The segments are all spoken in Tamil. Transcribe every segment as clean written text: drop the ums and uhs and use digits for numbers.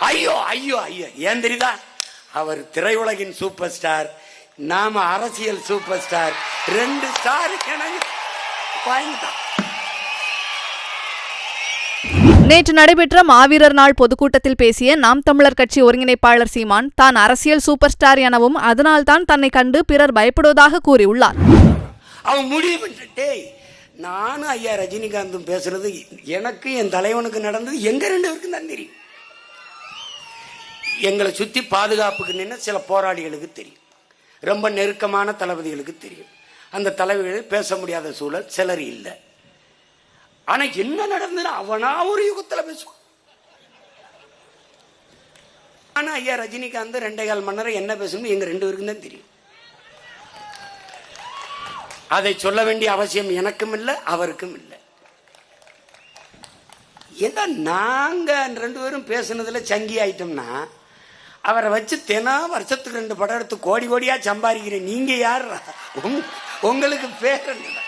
ஐயோ ஐயோ ஐயோ, ஏன் தெரியுதா? அவர் திரையுலகின் சூப்பர் ஸ்டார், நாம அரசியல் சூப்பர் ஸ்டார். 2 ஸ்டார் வாங்கிட்டான். நேற்று நடைபெற்ற மாவீரர் நாள் பொதுக்கூட்டத்தில் பேசிய நாம் தமிழர் கட்சி ஒருங்கிணைப்பாளர் சீமான் தான் அரசியல் சூப்பர் ஸ்டார் எனவும் அதனால்தான் தன்னை கண்டு பிறர் பயப்படுவதாக கூறியுள்ளார். அவன் முடிவு பண்ணிட்டே, நானும் ஐயா ரஜினிகாந்தும் பேசுறது எனக்கு என் தலைவனுக்கு நடந்தது எங்க 2 பேருக்கும் தான் தெரியும். எங்களை சுத்தி பாதுகாப்புக்கு நின்று சில போராளிகளுக்கு தெரியும், ரொம்ப நெருக்கமான தளபதிகளுக்கு தெரியும். அந்த தலைவர்கள் பேச முடியாத சூழல் சிலர் இல்லை. ஆனா என்ன நடந்தது அவனா ஒரு யுகத்துல பேசுவான். ஆனா ஐயா ரஜினிகாந்த் 2.25 மணி நேரம் என்ன பேசணும் எங்க 2 பேருக்கும் தான் தெரியும். அதை சொல்ல வேண்டிய அவசியம் எனக்கும் இல்லை, அவருக்கும் இல்லை. ஏன்னா நாங்க 2 பேரும் பேசுனதுல சங்கி ஆயிட்டோம்னா, அவரை வச்சு வருஷத்துக்கு 2 படம் எடுத்து கோடி கோடியா சம்பாதிக்கிறேன். நீங்க யார்? உங்களுக்கு பேர் என்ன?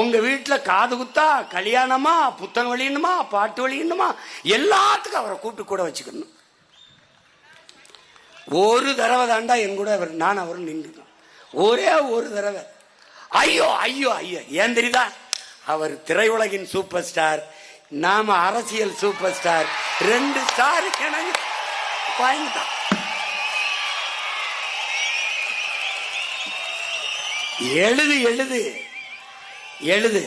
உங்க வீட்டில் காது குத்தா, கல்யாணமா, புத்தகம் வெளியணுமா, பாட்டு வெளியணுமா, எல்லாத்துக்கும் அவரை கூப்பிட்டு கூட வச்சுக்கணும். ஒரு தடவை தாண்டா என் கூட நான் அவரும் நின்றுக்கணும். ஒரே ஒரு தடவை. ஐயோ ஐயோ ஐயோ, ஏன் தெரியுதா? அவர் திரையுலகின் சூப்பர் ஸ்டார், நாம அரசியல் சூப்பர் ஸ்டார். 2 ஸ்டார் வாங்கிட்டான். எழுது எழுது எழுது,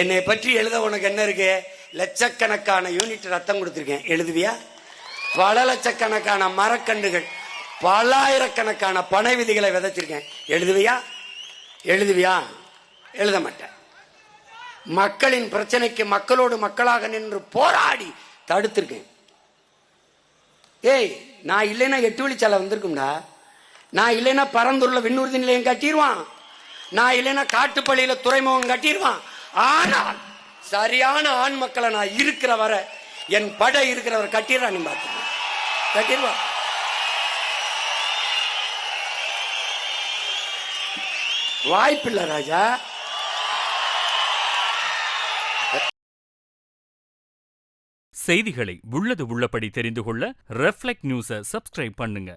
என்னை பற்றி எழுத உனக்கு என்ன இருக்கு? லட்சக்கணக்கான யூனிட் ரத்தம் கொடுத்திருக்கேன், எழுதுவியா? பல லட்சக்கணக்கான மரக்கன்றுகள், பல ஆயிரக்கணக்கான பனை விதிகளை விதைச்சிருக்கேன், எழுதுவியா? எழுதுவியா? எழுத மாட்டேன். மக்களின் பிரச்சனைக்கு மக்களோடு மக்களாக நின்று போராடி தடுத்திருக்கேன். ஏய், நான் இல்லைன்னா 8 வழிச்சாலை வந்திருக்கும்டா. நான் இல்லைன்னா பரந்தூர்ல விண்ணூர்தி நிலையம் கட்டிடுவான். நான் இல்லைன்னா காட்டுப்பள்ளியில துறைமுகம் கட்டிடுவான். ஆனால் சரியான ஆண் மக்களை நான் இருக்கிற வர, என் படை இருக்கிறவர் கட்டிடுறான். நீ பார்த்து கட்டிடுவான். வாய்ப்பில்லை ராஜா. செய்திகளை உள்ளது உள்ளபடி தெரிந்து கொள்ள ரெஃப்ளெக்ட் நியூஸை சப்ஸ்கிரைப் பண்ணுங்க.